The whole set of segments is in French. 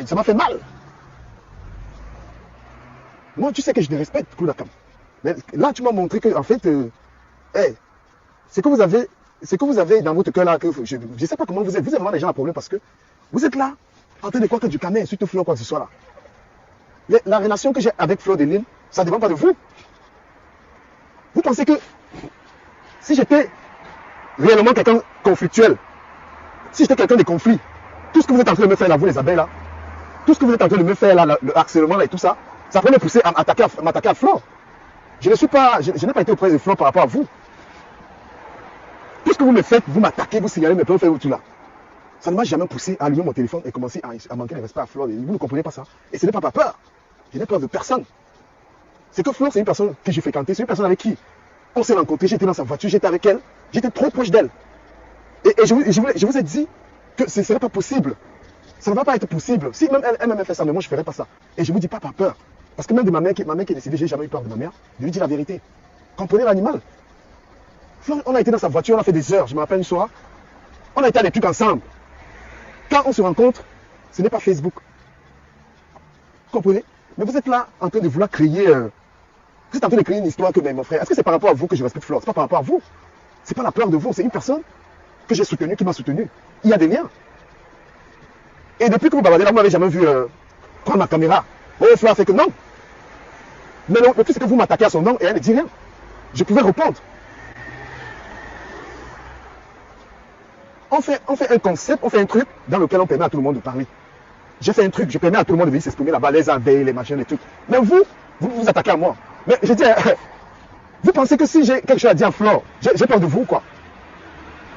ça m'a fait mal. Moi, tu sais que je te respecte, Koulakam. Mais là, tu m'as montré que, en fait, hey, ce que vous avez dans votre cœur là, que je ne sais pas comment vous êtes. Vous êtes vraiment des gens à problème parce que vous êtes là, en train de croire que du canet, surtout Flo, quoi que ce soit là. La relation que j'ai avec Flo de Lille, ça ne dépend pas de vous. Vous pensez que si j'étais réellement quelqu'un conflictuel, si j'étais quelqu'un de conflit, tout ce que vous êtes en train de me faire là, vous les abeilles là, tout ce que vous êtes en train de me faire là, le harcèlement là et tout ça, ça pourrait me pousser à m'attaquer à Flo. Je n'ai pas été auprès de Flo par rapport à vous. Tout ce que vous me faites, vous m'attaquez, vous signalez mes preuves et tout là. Ça ne m'a jamais poussé à allumer mon téléphone et commencer à manquer de respect à Flo. Vous ne comprenez pas ça. Et ce n'est pas par peur. Je n'ai peur de personne. C'est que Flo, c'est une personne que j'ai fréquentée, c'est une personne avec qui on s'est rencontrés, j'étais dans sa voiture, j'étais avec elle, j'étais trop proche d'elle. Et je vous ai dit que ce ne serait pas possible. Ça ne va pas être possible. Si même elle m'avait fait ça, mais moi je ne ferais pas ça. Et je ne vous dis pas par peur. Parce que même de ma mère qui est décédée, je n'ai jamais eu peur de ma mère. Je lui dis la vérité. Comprenez l'animal. On a été dans sa voiture, on a fait des heures, je me rappelle une soirée. On a été à des trucs ensemble. Quand on se rencontre, ce n'est pas Facebook. Vous comprenez? Mais vous êtes là en train de vouloir créer... vous êtes en train de créer une histoire que mon frère... Est-ce que c'est par rapport à vous que je respecte Flo? C'est pas par rapport à vous. C'est pas la peur de vous. C'est une personne que j'ai soutenue, qui m'a soutenu. Il y a des liens. Et depuis que vous bavardez là, vous m'avez jamais vu prendre ma caméra. Oh, Flo a fait que non. Mais le plus c'est que vous m'attaquez à son nom et elle ne dit rien. Je pouvais répondre. On fait un concept, on fait un truc dans lequel on permet à tout le monde de parler. J'ai fait un truc, je permets à tout le monde de venir s'exprimer là-bas, les abeilles, les machins, les trucs. Mais vous attaquez à moi. Mais je dis, vous pensez que si j'ai quelque chose à dire à Flo, j'ai peur de vous, quoi.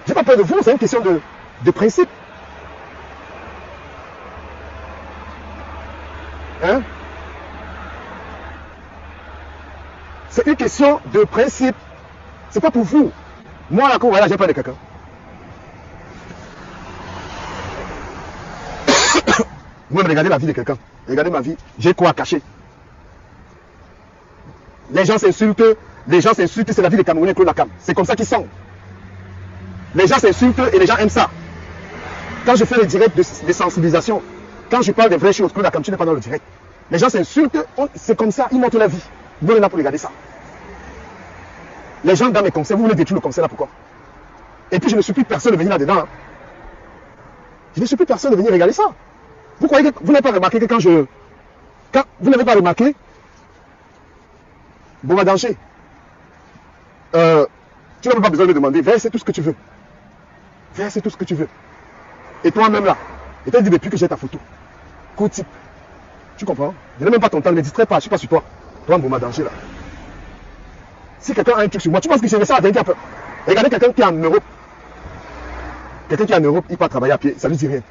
J'ai pas peur de vous, c'est une question de principe. Hein? C'est une question de principe. C'est pas pour vous. Moi, là, voilà, j'ai peur de quelqu'un. Vous me regardez la vie de quelqu'un. Regardez ma vie. J'ai quoi à cacher? Les gens s'insultent. C'est la vie des Camerounais, Claude Lakam. C'est comme ça qu'ils sont. Les gens s'insultent et les gens aiment ça. Quand je fais les directs de sensibilisation, quand je parle des vraies choses, Claude Lakam, tu n'es pas dans le direct. Les gens s'insultent, c'est comme ça, ils montrent la vie. Vous êtes là pour regarder ça. Les gens dans mes concerts, vous voulez détruire le concert là, pourquoi? Et puis je ne suis plus personne de venir là-dedans. Hein. Je ne suis plus personne de venir regarder ça. Vous croyez que vous n'avez pas remarqué que quand vous n'avez pas remarqué, Boma Danger, tu n'as même pas besoin de demander, verse tout ce que tu veux. Verse tout ce que tu veux. Et toi-même là, et tu as dit depuis que j'ai ta photo. Coup type. Tu comprends? Je n'ai même pas ton temps, ne me distrais pas, je ne suis pas sur toi. Toi, Boma Danger là. Si quelqu'un a un truc sur moi, tu penses que c'est ça la vérité un peu. Regardez quelqu'un qui est en Europe. Quelqu'un qui est en Europe, il part travailler à pied, ça ne lui dit rien.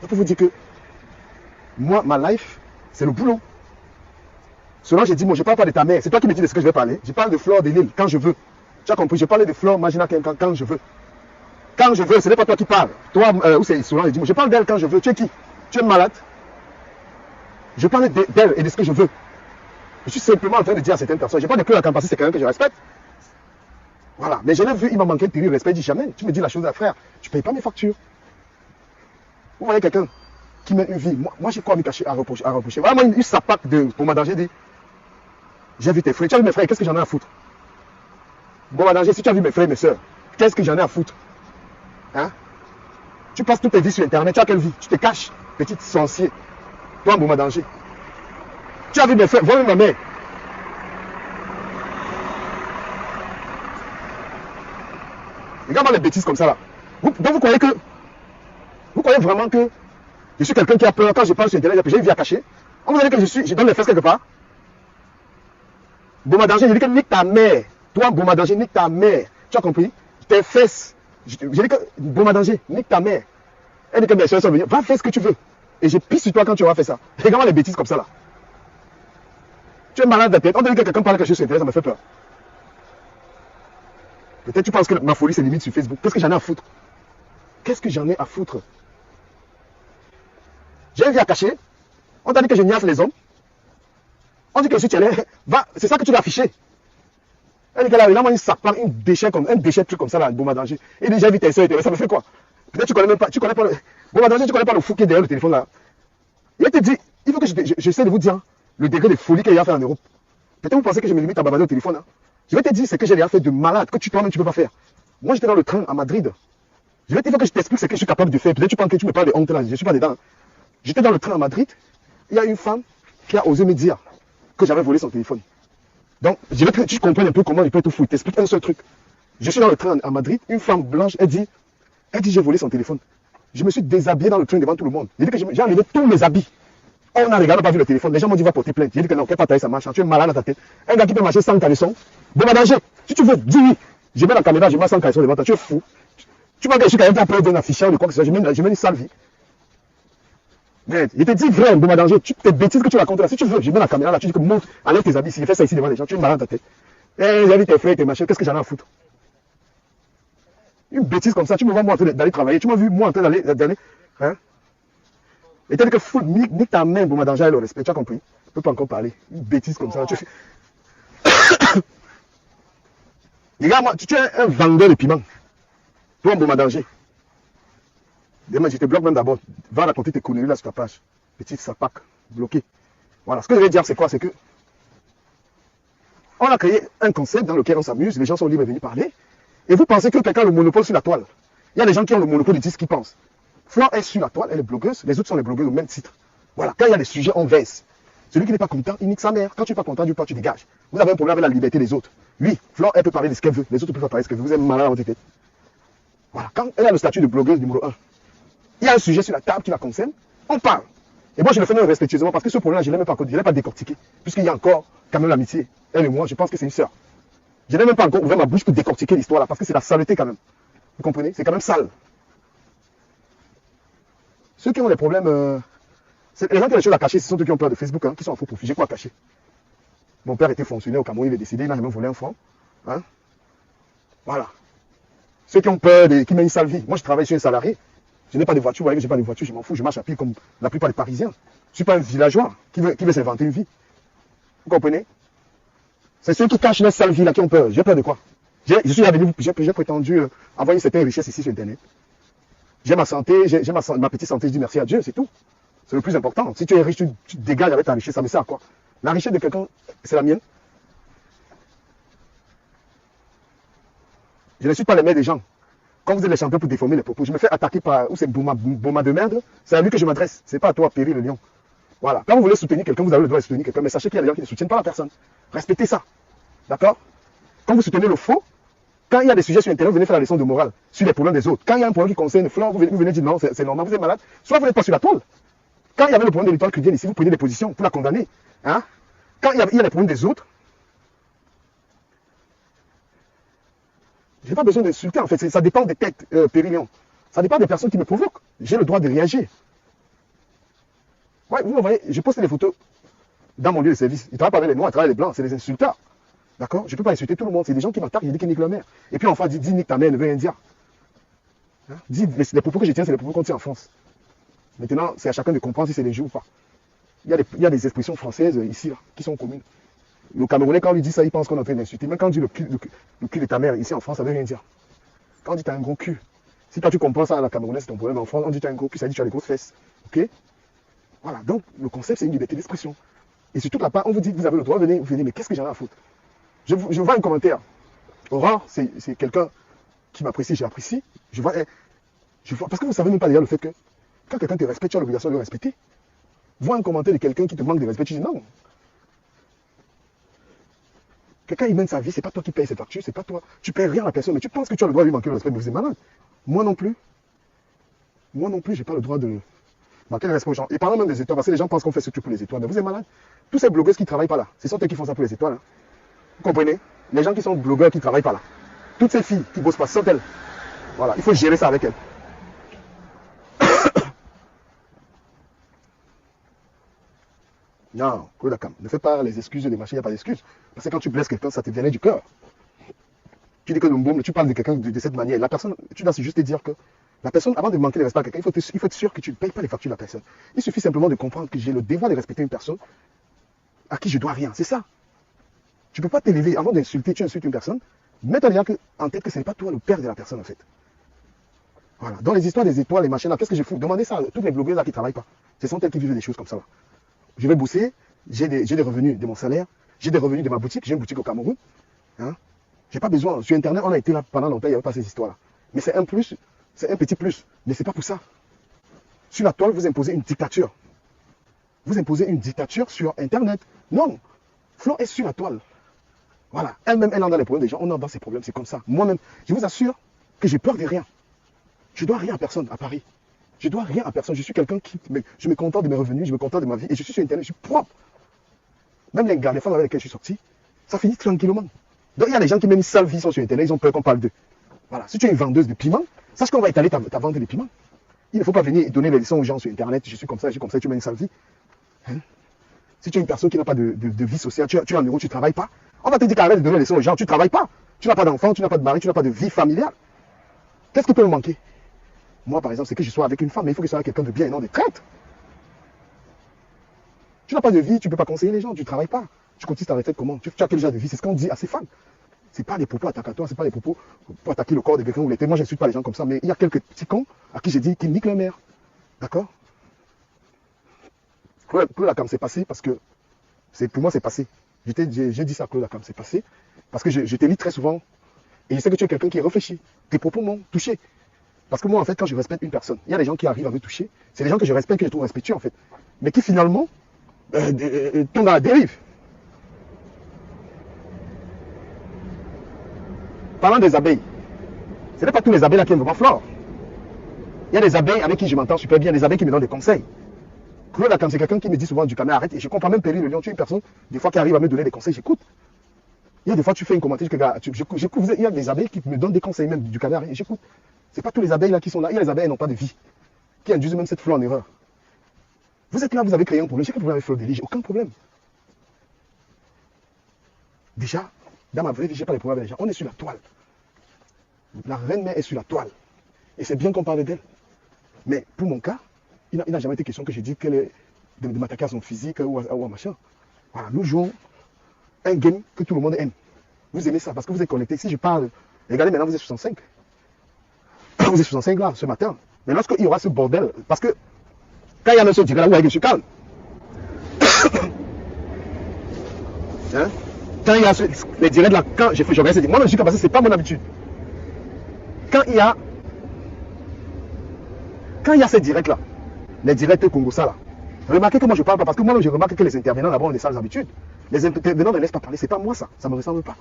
Je peux vous dire que moi, ma life, c'est le boulot. Selon j'ai dit, moi, je ne parle pas de ta mère. C'est toi qui me dis de ce que je vais parler. Je parle de Flore de Lille quand je veux. Tu as compris? Je parle de Flore Magina quand je veux. Quand je veux, ce n'est pas toi qui parles. Toi, où c'est Solange, j'ai dit, moi, je parle d'elle quand je veux. Tu es qui? Tu es malade? Je parle d'elle et de ce que je veux. Je suis simplement en train de dire à certaines personnes, je n'ai pas de cœur à campasser, c'est quelqu'un que je respecte. Voilà. Mais je l'ai vu, il m'a manqué de tenir respect, il dit jamais. Tu me dis la chose à frère, tu ne payes pas mes factures. Vous voyez quelqu'un qui mène une vie. Moi j'ai quoi à me cacher, à reprocher. Voilà, moi, une sapac pour ma danger dit. J'ai vu tes frères. Tu as vu mes frères, qu'est-ce que j'en ai à foutre? Bon, ma danger, si tu as vu mes frères et mes soeurs, qu'est-ce que j'en ai à foutre? Hein? Tu passes toute ta vie sur Internet, tu as quelle vie? Tu te caches, petit sorcier. Toi, bon, ma danger. Tu as vu mes frères, voilà ma mère. Regarde-moi les bêtises comme ça là. Donc vous croyez que. Vous croyez vraiment que je suis quelqu'un qui a peur quand je parle sur Internet, j'ai une vie à cacher? On vous dit que je donne les fesses quelque part? Boma Danger, je dis que nique ta mère. Toi, Boma Danger, nique ta mère. Tu as compris? Tes fesses. Je dis que Boma Danger, nique ta mère. Elle dit que mes soeurs sont venues. Va faire ce que tu veux. Et je pisse sur toi quand tu auras fait ça. Regarde-moi les bêtises comme ça là. Tu es malade de tête. On dirait que quelqu'un parle quelque chose sur Internet, ça me fait peur. Peut-être tu penses que ma folie c'est limite sur Facebook. Qu'est-ce que j'en ai à foutre? Qu'est-ce que j'en ai à foutre? J'ai une vie à cacher. On t'a dit que je niaise les hommes. On dit que si tu es là, va, c'est ça que tu dois afficher. Elle dit qu'elle a une sac, un déchet truc comme ça là, Boma Danger. Et déjà vu tes soeurs, ça me fait quoi? Peut-être tu connais même pas, Boma Danger, tu connais pas le fou qui est derrière le téléphone là. Il te dit, il faut que j'essaie de vous dire le degré de folie qu'il y a fait en Europe. Peut-être vous pensez que je me limite à babader au téléphone. Hein. Je vais te dire ce que j'ai déjà fait de malade, que toi-même tu ne peux pas faire. Moi, j'étais dans le train à Madrid. Je vais te dire que je t'explique ce que je suis capable de faire. Peut-être tu penses que tu me parles de honte là, je ne suis pas dedans. J'étais dans le train à Madrid. Il y a une femme qui a osé me dire que j'avais volé son téléphone. Donc, je veux que tu comprennes un peu comment il peut être fou. Il t'explique un seul truc. Je suis dans le train à Madrid. Une femme blanche, elle dit, j'ai volé son téléphone. Je me suis déshabillé dans le train devant tout le monde. J'ai dit que j'ai enlevé tous mes habits. On a regardé, pas vu le téléphone. Les gens m'ont dit, va porter plainte. J'ai dit que non, qu'elle pas tailler, ça marche. Tu es malade dans ta tête. Un gars qui peut marcher sans caleçon. Bon, danger. Si tu veux, dis oui. Je mets la caméra, je mets sans caleçon devant toi. Tu es fou. Tu vois que je suis quand même après d'un afficheur de quoi que ce soit. Je mets une sale vie. Je te dis vrai, bon, danger. Tes bêtises que tu racontes là. Si tu veux, je mets la caméra là. Tu dis que monte, enlève tes habits. Si je fais ça ici devant les gens, tu es malade dans ta tête. J'ai vu tes frères, tes machins. Qu'est-ce que j'en ai à foutre? Une bêtise comme ça. Tu me vois moi en train d'aller travailler. Tu m'as vu moi en train d'aller. Hein? Et t'as dit que fou, nique ta main, bon, danger, le respect. Tu as compris? Tu peux pas encore parler. Une bêtise comme ça. Regarde-moi, tu es un vendeur de piment. Toi, bon, danger. Demain, je te bloque même d'abord. Va raconter tes conneries là sur ta page. Petite sapac, bloqué. Voilà. Ce que je vais dire, c'est quoi? C'est que on a créé un concept dans lequel on s'amuse. Les gens sont libres de venir parler. Et vous pensez que quelqu'un a le monopole sur la toile. Il y a des gens qui ont le monopole de dire ce qu'ils pensent. Flore est sur la toile, elle est blogueuse. Les autres sont les blogueurs au même titre. Voilà. Quand il y a des sujets, on verse. Celui qui n'est pas content, il nique sa mère. Quand tu n'es pas content, tu dégages. Vous avez un problème avec la liberté des autres. Lui, Flore, elle peut parler de ce qu'elle veut. Les autres peuvent pas parler de ce qu'elle veut. Vous êtes malade dans votre tête. Voilà. Quand elle a le statut de blogueuse numéro 1, il y a un sujet sur la table qui la concerne, on parle. Et moi, je le fais même respectueusement parce que ce problème-là, je ne l'ai même pas encore dit, je ne l'ai pas décortiqué. Puisqu'il y a encore quand même l'amitié. Elle et moi, je pense que c'est une sœur. Je n'ai même pas encore ouvert ma bouche pour décortiquer l'histoire là, parce que c'est la saleté quand même. Vous comprenez? C'est quand même sale. Ceux qui ont des problèmes, les gens qui ont des choses à cacher, ce sont ceux qui ont peur de Facebook, hein, qui sont en faux profil. J'ai quoi à cacher? Mon père était fonctionnaire au Cameroun, il est décédé, il n'a jamais volé un franc. Hein? Voilà. Ceux qui ont peur, qui mènent une sale vie. Moi, je travaille sur un salarié. Je n'ai pas de voiture, vous voyez que je n'ai pas de voiture, je m'en fous, je marche à pied comme la plupart des Parisiens. Je ne suis pas un villageois qui veut s'inventer une vie. Vous comprenez? C'est ceux qui cachent leur sale vie là qui ont peur. J'ai peur de quoi? Je suis venu, j'ai prétendu avoir une certaine richesse ici sur Internet. J'ai ma santé, j'ai ma petite santé, je dis merci à Dieu, c'est tout. C'est le plus important. Si tu es riche, tu te dégages avec ta richesse, ça me sert à quoi? La richesse de quelqu'un, c'est la mienne. Je ne suis pas le maître des gens. Quand vous êtes les champions pour déformer les propos, je me fais attaquer par, où c'est Bouma de merde, c'est à lui que je m'adresse. C'est pas à toi, Péri le lion. Voilà. Quand vous voulez soutenir quelqu'un, vous avez le droit de soutenir quelqu'un, mais sachez qu'il y a des gens qui ne soutiennent pas la personne. Respectez ça. D'accord? Quand vous soutenez le faux, quand il y a des sujets sur Internet, vous venez faire la leçon de morale sur les problèmes des autres. Quand il y a un problème qui concerne Flore, vous venez dire non, c'est normal, vous êtes malade. Soit vous n'êtes pas sur la toile. Quand il y avait le problème de l'étoile chrétienne ici, vous prenez des positions pour la condamner. Hein? Quand il y a les problèmes des autres, je n'ai pas besoin d'insulter en fait, ça dépend des têtes, Périllon. Ça dépend des personnes qui me provoquent. J'ai le droit de réagir. Ouais, vous voyez, je poste des photos dans mon lieu de service. Ils travaillent pas avec les noirs, ils travaillent avec les blancs, c'est des insulteurs. D'accord? Je ne peux pas insulter tout le monde. C'est des gens qui m'attaquent, ils disent qu'ils niquent leur mère. Et puis enfin, dis nique ta mère, ne veut rien dire. Hein? Dis, les propos que je tiens, c'est les propos qu'on tient en France. Maintenant, c'est à chacun de comprendre si c'est des jeux ou pas. Il y a des expressions françaises ici, là, qui sont communes. Le Camerounais, quand on lui dit ça, il pense qu'on est en train d'insulter. Même quand on dit le cul de ta mère, ici en France, ça ne veut rien dire. Quand on dit tu as un gros cul, si toi tu comprends ça à la Camerounaise, c'est ton problème. En France, on dit tu as un gros cul, ça dit tu as des grosses fesses. Ok? Voilà, donc le concept, c'est une liberté d'expression. Et sur toute la part, on vous dit que vous avez le droit, venez, mais qu'est-ce que j'en ai à foutre? Je vois un commentaire. Aurore, c'est quelqu'un qui m'apprécie, j'apprécie. Je vois, parce que vous ne savez même pas d'ailleurs le fait que quand quelqu'un te respecte, tu as l'obligation de le respecter. Vois un commentaire de quelqu'un qui te manque de respect, tu dis non. Quelqu'un il mène sa vie, c'est pas toi qui payes ses factures, c'est pas toi. Tu payes rien à la personne, mais tu penses que tu as le droit de lui manquer le respect, mais vous êtes malade. Moi non plus. Moi non plus, j'ai pas le droit de manquer le respect aux gens. Et parlant même des étoiles, parce que les gens pensent qu'on fait ce truc pour les étoiles, mais vous êtes malade. Tous ces blogueurs qui ne travaillent pas là, ce sont eux qui font ça pour les étoiles. Hein. Vous comprenez? Les gens qui sont blogueurs qui ne travaillent pas là. Toutes ces filles qui ne bossent pas, ce sont elles. Voilà, il faut gérer ça avec elles. Non, Kodakam, ne fais pas les excuses des machines, il n'y a pas d'excuses. Parce que quand tu blesses quelqu'un, ça te vient du cœur. Tu dis que tu parles de quelqu'un de cette manière. La personne, tu dois juste te dire que la personne, avant de manquer de respect à quelqu'un, il faut être sûr que tu ne payes pas les factures de la personne. Il suffit simplement de comprendre que j'ai le devoir de respecter une personne à qui je dois rien. C'est ça. Tu ne peux pas t'élever avant d'insulter, tu insultes une personne, mets-toi déjà en tête que ce n'est pas toi le père de la personne en fait. Voilà. Dans les histoires des étoiles, les machins là, qu'est-ce que je fous? Demandez ça à toutes les blogueuses là qui ne travaillent pas. Ce sont elles qui vivent des choses comme ça là. Je vais bosser, j'ai des revenus de mon salaire, j'ai des revenus de ma boutique, j'ai une boutique au Cameroun. Hein? J'ai pas besoin. Sur Internet, on a été là pendant longtemps, il n'y avait pas ces histoires-là. Mais c'est un plus, c'est un petit plus. Mais c'est pas pour ça. Sur la toile, vous imposez une dictature. Vous imposez une dictature sur Internet. Non. Flo est sur la toile. Voilà. Elle-même, elle en a les problèmes des gens. On en a ses problèmes. C'est comme ça. Moi-même, je vous assure que j'ai peur de rien. Je dois rien à personne à Paris. Je dois rien à personne. Je suis quelqu'un qui... Je me contente de mes revenus, je me contente de ma vie. Et je suis sur Internet, je suis propre. Même les gars, les femmes avec lesquelles je suis sorti, ça finit tranquillement. Donc il y a des gens qui même sales vie sont sur Internet, ils ont peur qu'on parle d'eux. Voilà. Si tu es une vendeuse de piments, sache qu'on va étaler ta vente de piments. Il ne faut pas venir donner les leçons aux gens sur Internet. Je suis comme ça, tu mets une sale vie. Hein? Si tu es une personne qui n'a pas de vie sociale, tu es en euro, tu ne travailles pas. On va te dire qu'arrête de donner les leçons aux gens, tu ne travailles pas. Tu n'as pas d'enfant, tu n'as pas de mari, tu n'as pas de vie familiale. Qu'est-ce qui peut me manquer? Moi, par exemple, c'est que je sois avec une femme, mais il faut que je sois avec quelqu'un de bien et non de traître. Tu n'as pas de vie, tu ne peux pas conseiller les gens, tu ne travailles pas. Tu cotises ta retraite comment? Tu as quel genre de vie? C'est ce qu'on dit à ces femmes. Ce n'est pas des propos attacatoires, ce n'est pas des propos pour attaquer le corps de quelqu'un ou l'été. Moi, je n'insulte pas les gens comme ça, mais il y a quelques petits cons à qui j'ai dit qu'ils niquent leur mère. D'accord? Claude Akam, c'est passé parce que, pour moi, c'est passé. J'ai dit ça à Claude Akam, c'est passé. Parce que je te lis très souvent. Et je sais que tu es quelqu'un qui réfléchit. Tes propos m'ont touché. Parce que moi, en fait, quand je respecte une personne, il y a des gens qui arrivent à me toucher. C'est des gens que je respecte, que je trouve respectueux, en fait. Mais qui, finalement, tombent dans la dérive. Parlant des abeilles, ce n'est pas tous les abeilles là qui aiment vraiment Flore. Il y a des abeilles avec qui je m'entends super bien, des abeilles qui me donnent des conseils. Claude Akam, c'est quelqu'un qui me dit souvent du caméra, arrête. Et je comprends même Perry le Lion, tu es une personne, des fois, qui arrive à me donner des conseils, j'écoute. Il y a des fois, tu fais une commentaire, j'écoute, il y a des abeilles qui me donnent des conseils même du caméra, et j'écoute. Ce n'est pas tous les abeilles là qui sont là. Il y a les abeilles qui n'ont pas de vie, qui induisent même cette fleur en erreur. Vous êtes là, vous avez créé un problème. J'ai quel problème avec Fleur de Lis? J'ai aucun problème. Déjà, dans ma vraie vie, je n'ai pas de problème avec les gens. On est sur la toile. La reine mère est sur la toile. Et c'est bien qu'on parle d'elle. Mais pour mon cas, il n'a jamais été question que j'ai dit de m'attaquer à son physique ou à machin. Voilà, nous jouons un game que tout le monde aime. Vous aimez ça parce que vous êtes connectés. Si je parle, regardez maintenant, vous êtes 65. Vous êtes 65 là, ce matin. Mais lorsqu'il y aura ce bordel, parce que quand il y a un seul direct là, où je suis calme. Hein? Quand il y a les directs là, quand je regarde ces directs, moi je suis comme ça, c'est pas mon habitude. Quand il y a ces directs là, les directs Congo ça là, remarquez que moi je parle pas, parce que moi je remarque que les intervenants là-bas ont des sales habitudes. Les intervenants ne laissent pas parler, c'est pas moi ça me ressemble pas.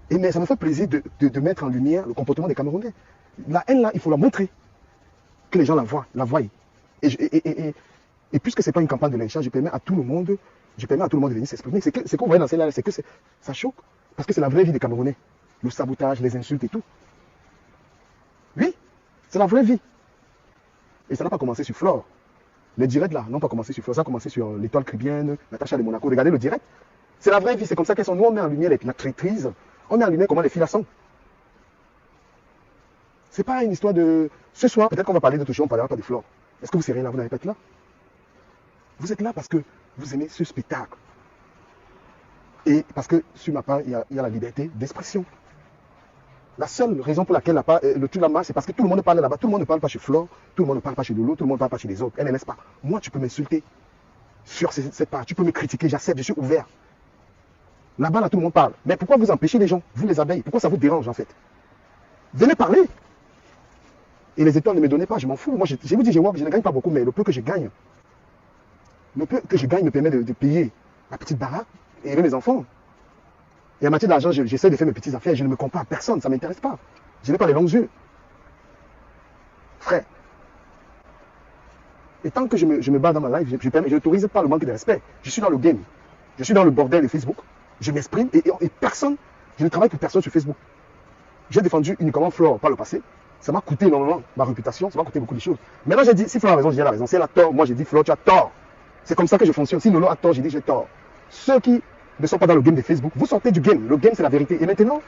Mais ça me fait plaisir de mettre en lumière le comportement des Camerounais. La haine là, il faut la montrer. Que les gens la voient. Et puisque ce n'est pas une campagne de lynchage, je permets à tout le monde de venir s'exprimer. C'est qu'on voit dans celle-là, c'est que ça choque. Parce que c'est la vraie vie des Camerounais. Le sabotage, les insultes et tout. Oui, c'est la vraie vie. Et ça n'a pas commencé sur Flore. Les directs là n'ont pas commencé sur Flore, ça a commencé sur l'Étoile Chrétienne, Natacha de Monaco. Regardez le direct. C'est la vraie vie, c'est comme ça qu'elles sont. Nous, on met en lumière la traîtrise. On met en lumière comment les filles la sont. C'est pas une histoire de... Ce soir, peut-être qu'on va parler de tout, on ne parlera pas de Flore. Est-ce que vous serez là? Vous n'allez pas être là? Vous êtes là parce que vous aimez ce spectacle. Et parce que, sur ma part, il y a la liberté d'expression. La seule raison pour laquelle le tout là-bas, c'est parce que tout le monde parle là-bas. Tout le monde ne parle pas chez Flore, tout le monde ne parle pas chez Lolo, tout le monde ne parle pas chez les autres. Elle ne laisse pas. Moi, tu peux m'insulter sur cette part. Tu peux me critiquer, j'accepte, je suis ouvert. Là-bas, là, tout le monde parle. Mais pourquoi vous empêchez les gens, vous les abeilles? Pourquoi ça vous dérange en fait? Venez parler. Et les étoiles ne me donnaient pas, je m'en fous. Moi, je vous dis, je ne gagne pas beaucoup, mais le peu que je gagne, me permet de payer la petite baraque et élever mes enfants. Et en matière d'argent, j'essaie de faire mes petites affaires, je ne me compare à personne, ça ne m'intéresse pas. Je n'ai pas les longs yeux. Frère. Et tant que je me bats dans ma life, je n'autorise pas le manque de respect. Je suis dans le game. Je suis dans le bordel de Facebook. Je m'exprime et personne, je ne travaille pour personne sur Facebook. J'ai défendu uniquement Flore par le passé. Ça m'a coûté énormément ma réputation, ça m'a coûté beaucoup de choses. Maintenant, j'ai dit, si Flore a raison, j'ai la raison. Si elle a tort, moi j'ai dit, Flore, tu as tort. C'est comme ça que je fonctionne. Si Lolo a tort, j'ai dit, j'ai tort. Ceux qui ne sont pas dans le game de Facebook, vous sortez du game. Le game, c'est la vérité. Et maintenant,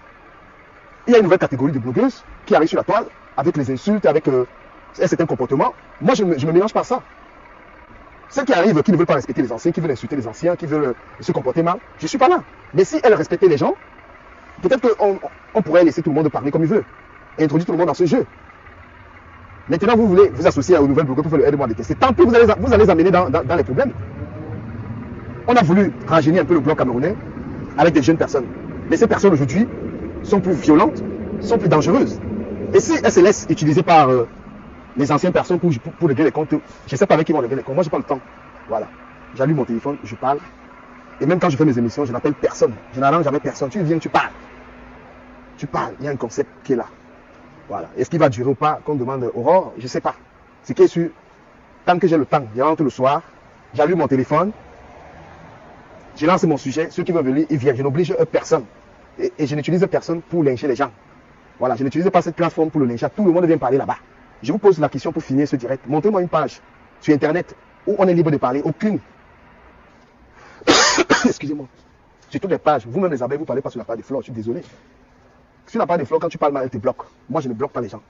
il y a une nouvelle catégorie de blogueuses qui arrivent sur la toile avec les insultes, avec un certain comportement. Moi, je ne me mélange pas à ça. Ceux qui arrivent, qui ne veulent pas respecter les anciens, qui veulent insulter les anciens, qui veulent se comporter mal, je ne suis pas là. Mais si elles respectaient les gens, peut-être qu'on pourrait laisser tout le monde parler comme il veut. Et introduire tout le monde dans ce jeu. Maintenant, vous voulez vous associer aux nouvelles blogueurs pour faire le aide-moi détester. Tant pis, vous allez les amener dans les problèmes. On a voulu rajeunir un peu le bloc camerounais avec des jeunes personnes. Mais ces personnes aujourd'hui sont plus violentes, sont plus dangereuses. Et si elles se laissent utiliser par les anciennes personnes pour régler les comptes, je ne sais pas avec qui vont régler les comptes. Moi, je n'ai pas le temps. Voilà. J'allume mon téléphone, je parle. Et même quand je fais mes émissions, je n'appelle personne. Je n'arrange jamais personne. Tu viens, tu parles. Tu parles. Il y a un concept qui est là. Voilà. Est-ce qu'il va durer ou pas? Qu'on demande Aurore, je ne sais pas. Ce qui est sûr, tant que j'ai le temps, je rentre le soir, j'allume mon téléphone, je lance mon sujet. Ceux qui veulent venir, ils viennent. Je n'oblige personne. Et je n'utilise personne pour lyncher les gens. Voilà. Je n'utilise pas cette plateforme pour le lyncher. Tout le monde vient parler là-bas. Je vous pose la question pour finir ce direct. Montrez-moi une page sur Internet où on est libre de parler. Aucune. Excusez-moi. Sur toutes les pages, vous-même les abeilles, vous ne parlez pas sur la page de Flore. Je suis désolé. Sur la page de Flore, quand tu parles mal, elle te bloque. Moi, je ne bloque pas les gens.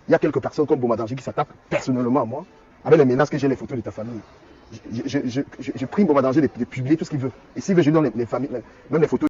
Il y a quelques personnes comme Bomadangi qui s'attaquent personnellement à moi, avec les menaces que j'ai les photos de ta famille. Je prie Bomadangi de publier tout ce qu'il veut. Et s'il veut, je lui donne les familles, même les photos.